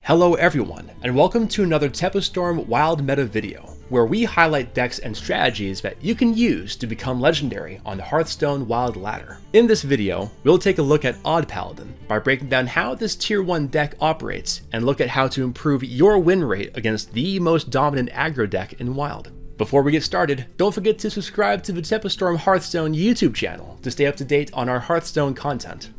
Hello everyone, and welcome to another Storm Wild Meta video, where we highlight decks and strategies that you can use to become legendary on the Hearthstone Wild ladder. In this video, we'll take a look at Odd Paladin by breaking down how this tier 1 deck operates and look at how to improve your win rate against the most dominant aggro deck in Wild. Before we get started, don't forget to subscribe to the Storm Hearthstone YouTube channel to stay up to date on our Hearthstone content.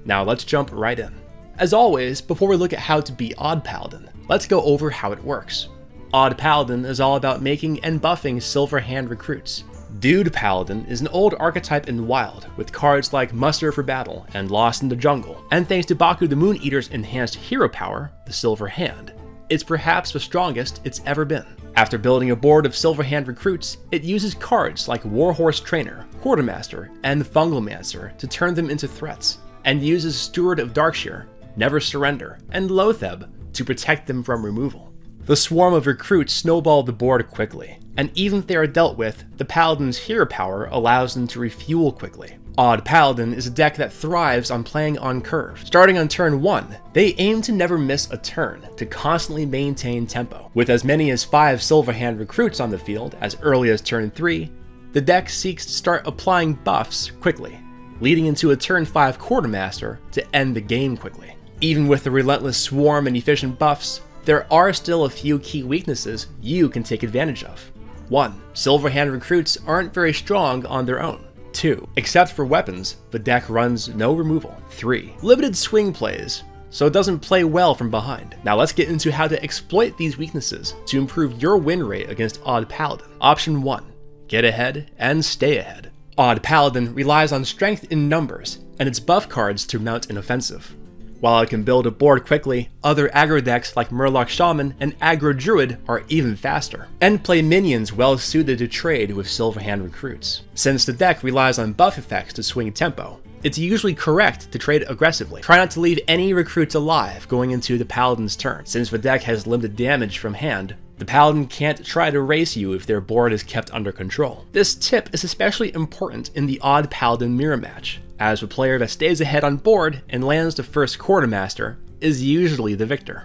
Now let's jump right in. As always, before we look at how to beat Odd Paladin, let's go over how it works. Odd Paladin is all about making and buffing silver hand recruits. Dude Paladin is an old archetype in Wild, with cards like Muster for Battle and Lost in the Jungle, and thanks to Baku the Moon Eater's enhanced hero power, the Silver Hand, it's perhaps the strongest it's ever been. After building a board of silver hand recruits, it uses cards like Warhorse Trainer, Quartermaster, and Fungalmancer to turn them into threats, and uses Steward of Darkshire, Never Surrender, and Loatheb to protect them from removal. The swarm of recruits snowball the board quickly, and even if they are dealt with, the Paladin's hero power allows them to refuel quickly. Odd Paladin is a deck that thrives on playing on curve. Starting on turn 1, they aim to never miss a turn to constantly maintain tempo. With as many as 5 silver hand recruits on the field as early as turn 3, the deck seeks to start applying buffs quickly, leading into a turn 5 Quartermaster to end the game quickly. Even with the relentless swarm and efficient buffs, there are still a few key weaknesses you can take advantage of. 1. Silver hand recruits aren't very strong on their own. 2. Except for weapons, the deck runs no removal. 3. Limited swing plays, so it doesn't play well from behind. Now let's get into how to exploit these weaknesses to improve your win rate against Odd Paladin. Option 1. Get ahead and stay ahead. Odd Paladin relies on strength in numbers and its buff cards to mount an offensive. While it can build a board quickly, other aggro decks like Murloc Shaman and Aggro Druid are even faster, and play minions well suited to trade with silver hand recruits. Since the deck relies on buff effects to swing tempo, it's usually correct to trade aggressively. Try not to leave any recruits alive going into the Paladin's turn. Since the deck has limited damage from hand, the Paladin can't try to race you if their board is kept under control. This tip is especially important in the Odd Paladin mirror match, as the player that stays ahead on board and lands the first Quartermaster is usually the victor.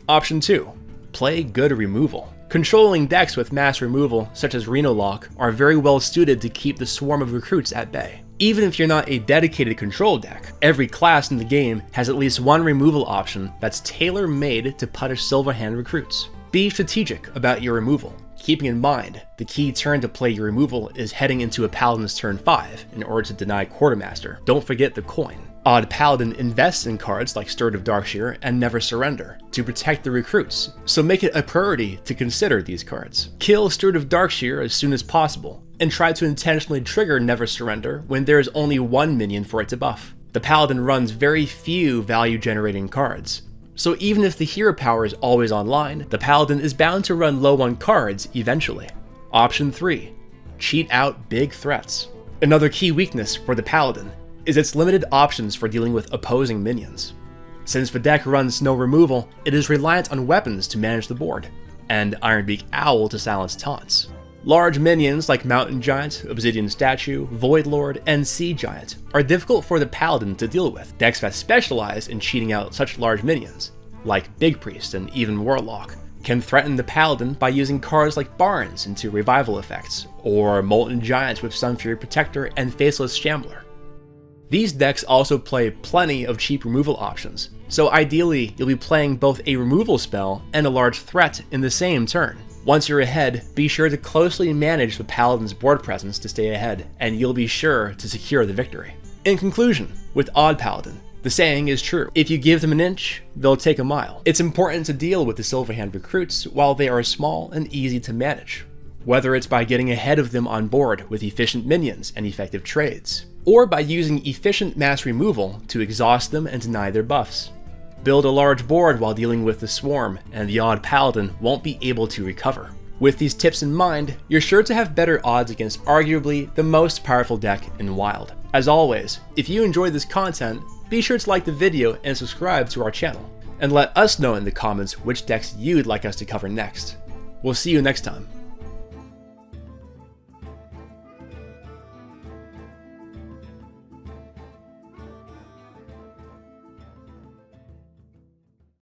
Option 2. Play good removal. Controlling decks with mass removal, such as Reynad, are very well suited to keep the swarm of recruits at bay. Even if you're not a dedicated control deck, every class in the game has at least one removal option that's tailor-made to punish silver hand recruits. Be strategic about your removal, keeping in mind the key turn to play your removal is heading into a Paladin's turn 5 in order to deny Quartermaster. Don't forget the coin. Odd Paladin invests in cards like Steward of Darkshire and Never Surrender to protect the recruits, so make it a priority to consider these cards. Kill Steward of Darkshire as soon as possible, and try to intentionally trigger Never Surrender when there is only one minion for it to buff. The Paladin runs very few value generating cards, so even if the hero power is always online, the Paladin is bound to run low on cards eventually. Option 3. Cheat out big threats. Another key weakness for the Paladin is its limited options for dealing with opposing minions. Since the deck runs no removal, it is reliant on weapons to manage the board, and Ironbeak Owl to silence taunts. Large minions like Mountain Giant, Obsidian Statue, Void Lord, and Sea Giant are difficult for the Paladin to deal with. Decks that specialize in cheating out such large minions, like Big Priest and even Warlock, can threaten the Paladin by using cards like Barnes into revival effects, or Molten Giant with Sunfury Protector and Faceless Shambler. These decks also play plenty of cheap removal options, so ideally you'll be playing both a removal spell and a large threat in the same turn. Once you're ahead, be sure to closely manage the Paladin's board presence to stay ahead, and you'll be sure to secure the victory. In conclusion, with Odd Paladin, the saying is true: if you give them an inch, they'll take a mile. It's important to deal with the silver hand recruits while they are small and easy to manage, whether it's by getting ahead of them on board with efficient minions and effective trades, or by using efficient mass removal to exhaust them and deny their buffs. Build a large board while dealing with the swarm, and the Odd Paladin won't be able to recover. With these tips in mind, you're sure to have better odds against arguably the most powerful deck in Wild. As always, if you enjoyed this content, be sure to like the video and subscribe to our channel, and let us know in the comments which decks you'd like us to cover next. We'll see you next time.